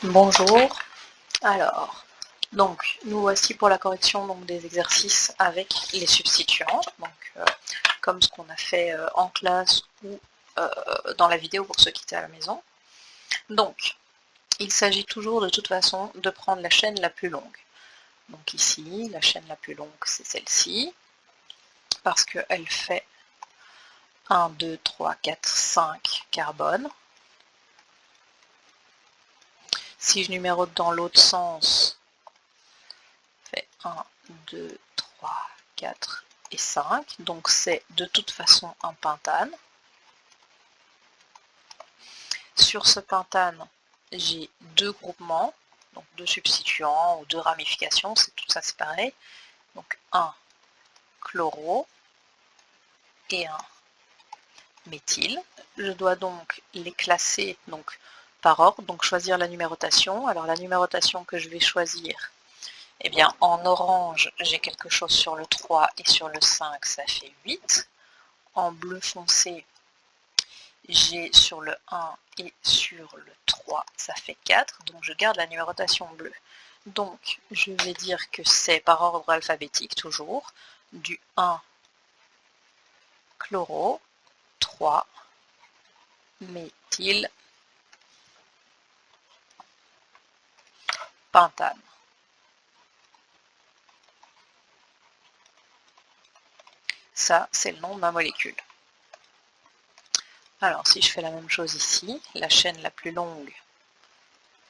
Bonjour. Alors, donc nous voici pour la correction des exercices avec les substituants, comme ce qu'on a fait en classe ou dans la vidéo pour ceux qui étaient à la maison. Donc, il s'agit toujours de toute façon de prendre la chaîne la plus longue. Donc ici, la chaîne la plus longue, c'est celle-ci, parce qu'elle fait 1, 2, 3, 4, 5 carbones. Si je numérote dans l'autre sens, ça fait 1, 2, 3, 4 et 5. Donc c'est de toute façon un pentane. Sur ce pentane, j'ai deux groupements, donc deux substituants ou deux ramifications, tout ça c'est pareil. Donc un chloro et un méthyle. Je dois donc les classer par ordre, donc choisir la numérotation. Alors la numérotation que je vais choisir, eh bien en orange j'ai quelque chose sur le 3 et sur le 5, ça fait 8. En bleu foncé, j'ai sur le 1 et sur le 3, ça fait 4, donc je garde la numérotation bleue. Donc je vais dire que c'est par ordre alphabétique toujours, du 1 chloro, 3 méthyle, pentane. Ça, c'est le nom de ma molécule. Alors, si je fais la même chose ici, la chaîne la plus longue,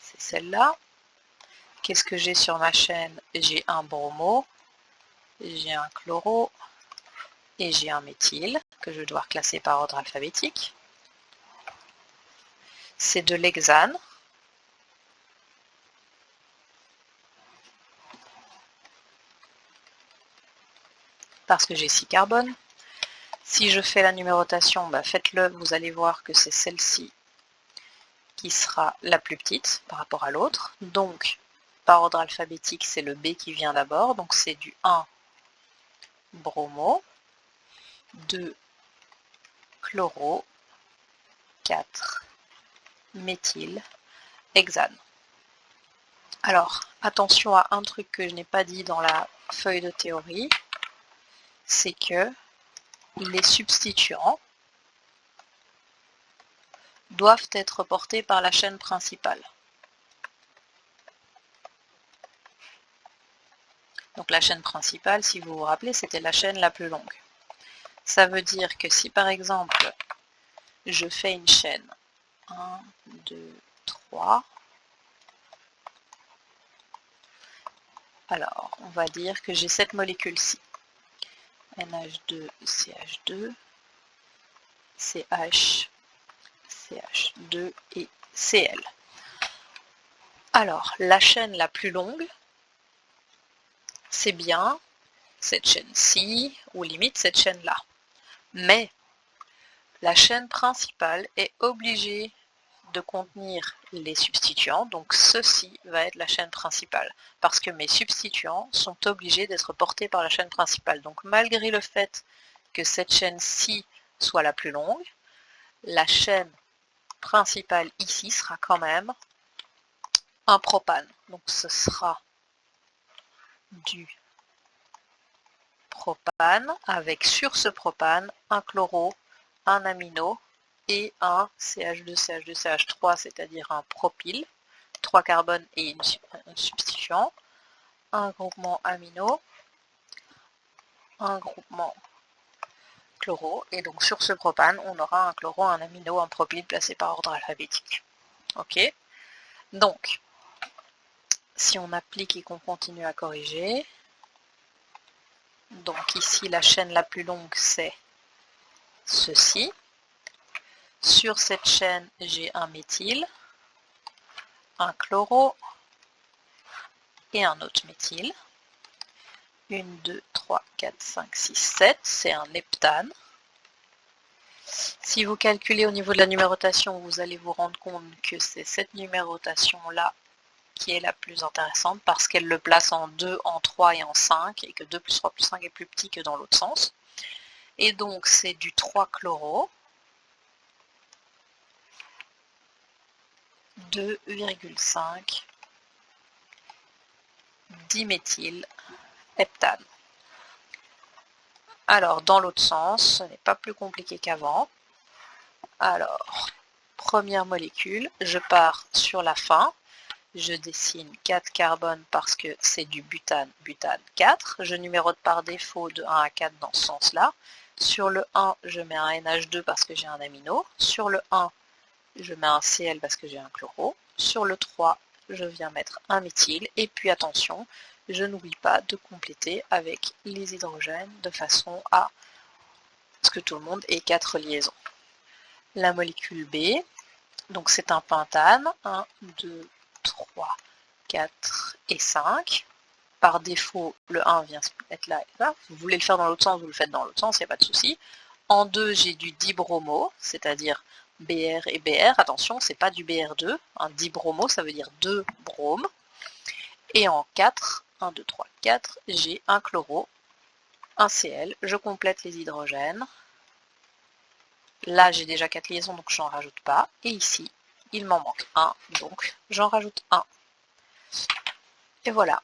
c'est celle-là. Qu'est-ce que j'ai sur ma chaîne? J'ai un bromo, j'ai un chloro et j'ai un méthyle, que je dois classer par ordre alphabétique. C'est de l'hexane. Parce que j'ai 6 carbones. Si je fais la numérotation, faites-le, vous allez voir que c'est celle-ci qui sera la plus petite par rapport à l'autre. Donc, par ordre alphabétique, c'est le B qui vient d'abord. Donc, c'est du 1 bromo, 2 chloro, 4 méthyle, hexane. Alors, attention à un truc que je n'ai pas dit dans la feuille de théorie, c'est que les substituants doivent être portés par la chaîne principale. Donc la chaîne principale, si vous vous rappelez, c'était la chaîne la plus longue. Ça veut dire que si par exemple, je fais une chaîne 1, 2, 3, alors on va dire que j'ai cette molécule-ci. NH2, CH2, CH, CH2 et Cl. Alors, la chaîne la plus longue, c'est bien cette chaîne-ci, ou limite cette chaîne-là. Mais la chaîne principale est obligée de contenir les substituants, donc ceci va être la chaîne principale, parce que mes substituants sont obligés d'être portés par la chaîne principale. Donc malgré le fait que cette chaîne-ci soit la plus longue, la chaîne principale ici sera quand même un propane. Donc ce sera du propane avec sur ce propane un chloro, un amino et un CH2, CH2, CH3, c'est-à-dire un propyle, 3 carbones et un substituant, un groupement amino, un groupement chloro, et donc sur ce propane, on aura un chloro, un amino, un propyle placé par ordre alphabétique. Ok? Donc, si on applique et qu'on continue à corriger, donc ici la chaîne la plus longue c'est ceci. Sur cette chaîne, j'ai un méthyle, un chloro et un autre méthyle. 1, 2, 3, 4, 5, 6, 7, c'est un heptane. Si vous calculez au niveau de la numérotation, vous allez vous rendre compte que c'est cette numérotation-là qui est la plus intéressante parce qu'elle le place en 2, en 3 et en 5 et que 2 plus 3 plus 5 est plus petit que dans l'autre sens. Et donc c'est du 3 chloro, 2,5 diméthylheptane. Alors, dans l'autre sens, ce n'est pas plus compliqué qu'avant. Alors, première molécule, je pars sur la fin. Je dessine 4 carbones parce que c'est du butane, butane 4. Je numérote par défaut de 1 à 4 dans ce sens-là. Sur le 1, je mets un NH2 parce que j'ai un amino. Sur le 1, je mets un Cl parce que j'ai un chloro. Sur le 3, je viens mettre un méthyle. Et puis attention, je n'oublie pas de compléter avec les hydrogènes de façon à ce que tout le monde ait 4 liaisons. La molécule B, donc c'est un pentane, 1, 2, 3, 4 et 5. Par défaut, le 1 vient se mettre là et là. Vous voulez le faire dans l'autre sens, vous le faites dans l'autre sens, il n'y a pas de souci. En 2, j'ai du dibromo, c'est-à-dire Br et Br. Attention, c'est pas du Br2. Un dibromo, ça veut dire 2 bromes. Et en 4, 1, 2, 3, 4, j'ai un chloro, un Cl. Je complète les hydrogènes. Là, j'ai déjà 4 liaisons, donc j'en rajoute pas. Et ici, il m'en manque un, donc j'en rajoute un. Et voilà.